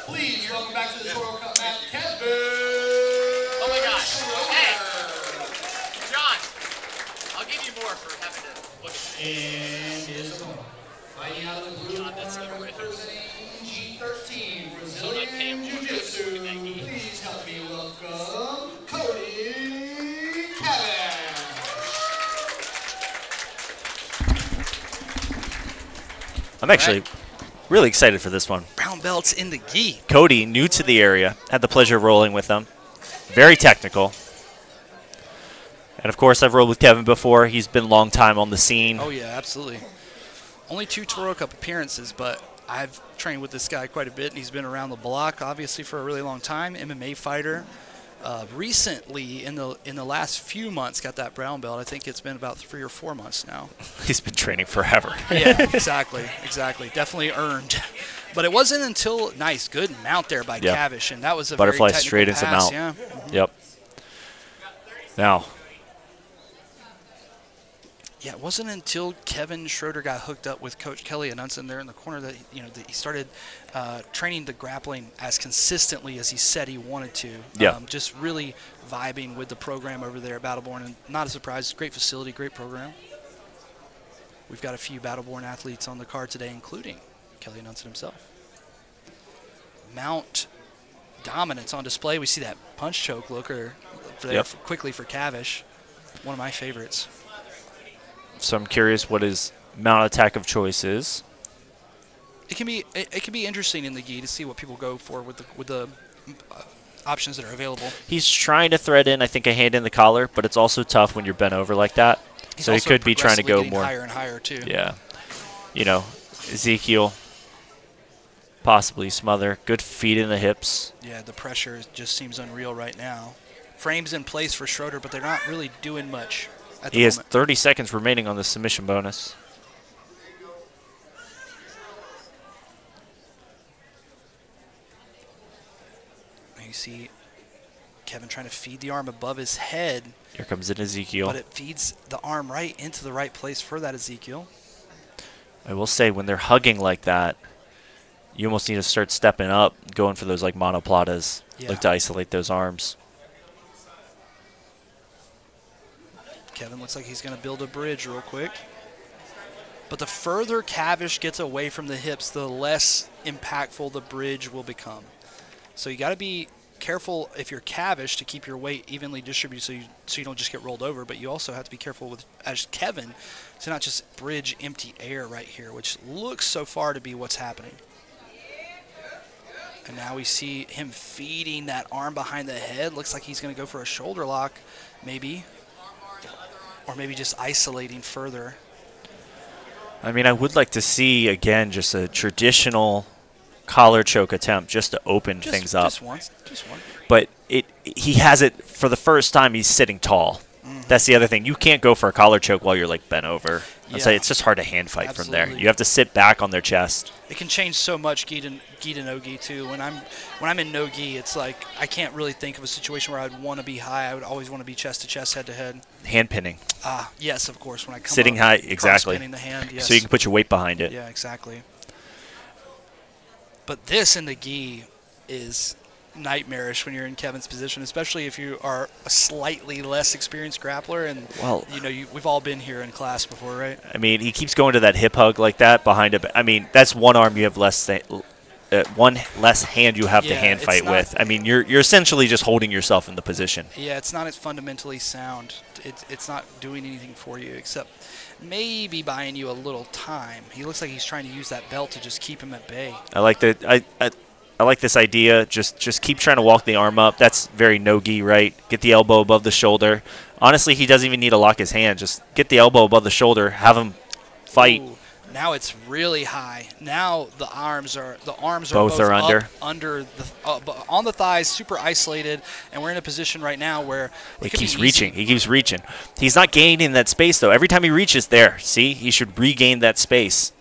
Please welcome back to the Toro Cup match, Kavesh. Oh my gosh. Hey, John, I'll give you more for having to look at that. And his fighting out of the blue corner, representing G13 Brazilian Jiu-Jitsu. Please help me welcome Cody Kavesh. I'm actually really excited for this one. Brown belts in the gi. Cody, new to the area, had the pleasure of rolling with them. Very technical. And, of course, I've rolled with Kevin before. He's been a long time on the scene. Oh, yeah, absolutely. Only 2 Toro Cup appearances, but I've trained with this guy quite a bit, and he's been around the block, obviously, for a really long time. MMA fighter. Recently, in the last few months, got that brown belt. I think it's been about 3 or 4 months now. He's been training forever. Yeah, exactly. Definitely earned. But it wasn't until good mount there by Kavesh, and that was a butterfly very technical straight into pass, mount. Yeah. Yep. Now. Yeah, it wasn't until Kevin Schroder got hooked up with Coach Kelly Anunson there in the corner that that he started training the grappling as consistently as he said he wanted to. Yeah. Just really vibing with the program over there at Battleborn, and not a surprise. Great facility, great program. We've got a few Battleborn athletes on the card today, including Kelly Anunson himself. Mount dominance on display. We see that punch choke looker there quickly for Kavesh. One of my favorites. So I'm curious what his mount attack of choice is. It can be interesting in the gi to see what people go for with the options that are available. He's trying to thread in, I think, a hand in the collar, but it's also tough when you're bent over like that. So he could be trying to go more higher and higher too. Yeah, Ezekiel, possibly smother. Good feet in the hips. Yeah, the pressure just seems unreal right now. Frames in place for Schroder, but they're not really doing much. He has 30 seconds remaining on the submission bonus. You see Kevin trying to feed the arm above his head. Here comes an Ezekiel. But it feeds the arm right into the right place for that Ezekiel. I will say, when they're hugging like that, you almost need to start stepping up, going for those like monoplatas. Yeah. Look to isolate those arms. Kevin looks like he's going to build a bridge real quick. But the further Kavesh gets away from the hips, the less impactful the bridge will become. So you got to be careful if you're Kavesh to keep your weight evenly distributed so you don't just get rolled over. But you also have to be careful with, as Kevin, to not just bridge empty air right here, which looks so far to be what's happening. And now we see him feeding that arm behind the head. Looks like he's going to go for a shoulder lock, maybe. Or maybe just isolating further. I mean, I would like to see, again, just a traditional collar choke attempt just to open things up. Just one. But he has it for the first time. He's sitting tall. That's the other thing. You can't go for a collar choke while you're like bent over. I'd say it's just hard to hand fight from there. You have to sit back on their chest. It can change so much gi to no gi too. When I'm in no gi, it's like I can't really think of a situation where I'd want to be high. I would always want to be chest to chest, head to head. Hand pinning. Yes, of course. When I come sitting up, high, exactly. pinning the hand, yes. So you can put your weight behind it. Yeah, exactly. But this in the gi is nightmarish when you're in Kevin's position, especially if you are a slightly less experienced grappler. And we've all been here in class before, right? I mean, he keeps going to that hip hug like that behind it. I mean, that's one arm you have one less hand you have to hand fight with. I mean, you're essentially just holding yourself in the position. Yeah, it's not as fundamentally sound. It's not doing anything for you except maybe buying you a little time. He looks like he's trying to use that belt to just keep him at bay. I like that. I like this idea. Just keep trying to walk the arm up. That's very no-gi, right? Get the elbow above the shoulder. Honestly, he doesn't even need to lock his hand. Just get the elbow above the shoulder. Have him fight. Ooh, now it's really high. Now the arms are both are under the on the thighs, super isolated, and we're in a position right now where he keeps reaching. He keeps reaching. He's not gaining that space though. Every time he reaches there, see, he should regain that space.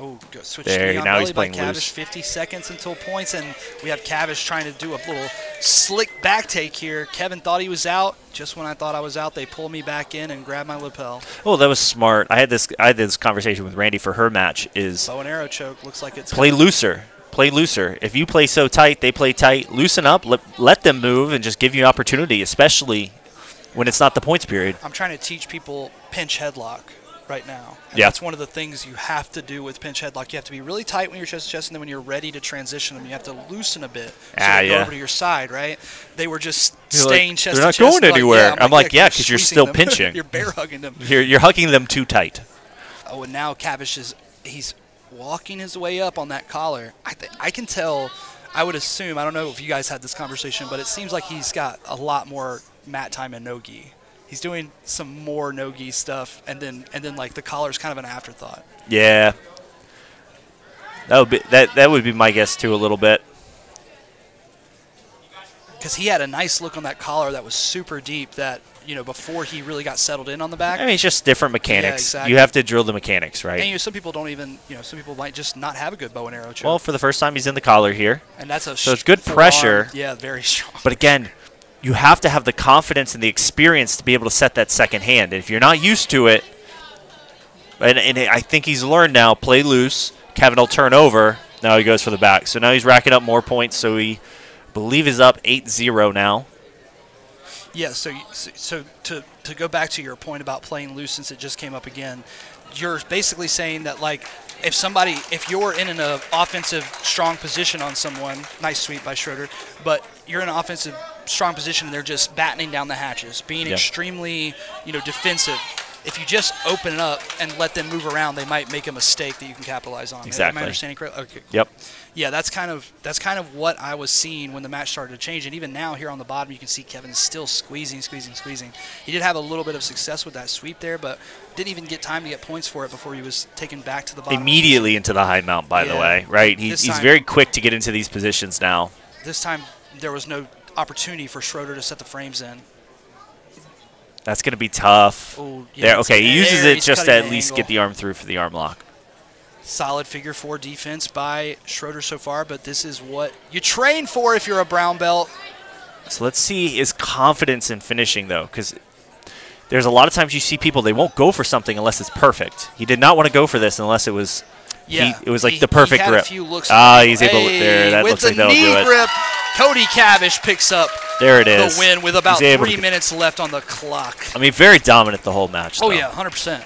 Oh, good. Switch There, knee on now he's belly by playing Kavesh. loose. 50 seconds until points, and we have Kavesh trying to do a little slick back take here. Kevin thought he was out. Just when I thought I was out, they pulled me back in and grabbed my lapel. Oh, that was smart. I had this conversation with Randy for her match. Is Bow and arrow choke. Looks like it's play looser. Play looser. If you play so tight, they play tight. Loosen up. Let them move and just give you opportunity, especially when it's not the points period. I'm trying to teach people pinch headlock right now. And Yeah. that's one of the things you have to do with pinch headlock. You have to be really tight when you're chest to chest, and then when you're ready to transition them, you have to loosen a bit. So they go over to your side, right? They were just staying chest to chest. They're not going anywhere. I'm like, yeah, because you're still them. pinching. You're bear hugging them. You're hugging them too tight. Oh, and now Kavesh he's walking his way up on that collar. I can tell. I would assume. I don't know if you guys had this conversation, but it seems like he's got a lot more mat time and no-gi. He's doing some more no-gi stuff, and then like the collar's kind of an afterthought. Yeah. That would be my guess too, a little bit. Because he had a nice look on that collar that was super deep. That before he really got settled in on the back. I mean, it's just different mechanics. Yeah, exactly. You have to drill the mechanics, right? And some people don't even. Some people might just not have a good bow and arrow choke. Well, for the first time, he's in the collar here. And that's so it's good pressure. Yeah, very strong. But again, you have to have the confidence and the experience to be able to set that second hand. And if you're not used to it, and I think he's learned now, play loose. Kevin will turn over. Now he goes for the back. So now he's racking up more points. So he, believe, is up 8-0 now. Yeah, so to go back to your point about playing loose, since it just came up again, you're basically saying that, like, if you're in an offensive strong position on someone, nice sweep by Schroder, but you're in an offensive strong position and they're just battening down the hatches, being extremely, defensive. If you just open it up and let them move around, they might make a mistake that you can capitalize on. Exactly. Am I understanding correctly? Okay. Cool. Yep. Yeah, that's kind of what I was seeing when the match started to change. And even now, here on the bottom, you can see Kevin still squeezing. He did have a little bit of success with that sweep there, but didn't even get time to get points for it before he was taken back to the bottom. Immediately into the high mount, by the way, right? He's very quick to get into these positions now. This time, there was no opportunity for Schroder to set the frames in. That's going to be tough. Ooh, yeah, there, okay, he uses it just to at least angle. get the arm through for the arm lock. Solid figure four defense by Schroder so far, but this is what you train for if you're a brown belt. So let's see his confidence in finishing, though, because there's a lot of times you see people, they won't go for something unless it's perfect. He did not want to go for this unless it was it was like the perfect grip. He's able to there. That looks like that'll do it. Grip, Cody Kavesh picks up the win with about 3 minutes left on the clock. I mean, very dominant the whole match. Oh, though. yeah, 100%.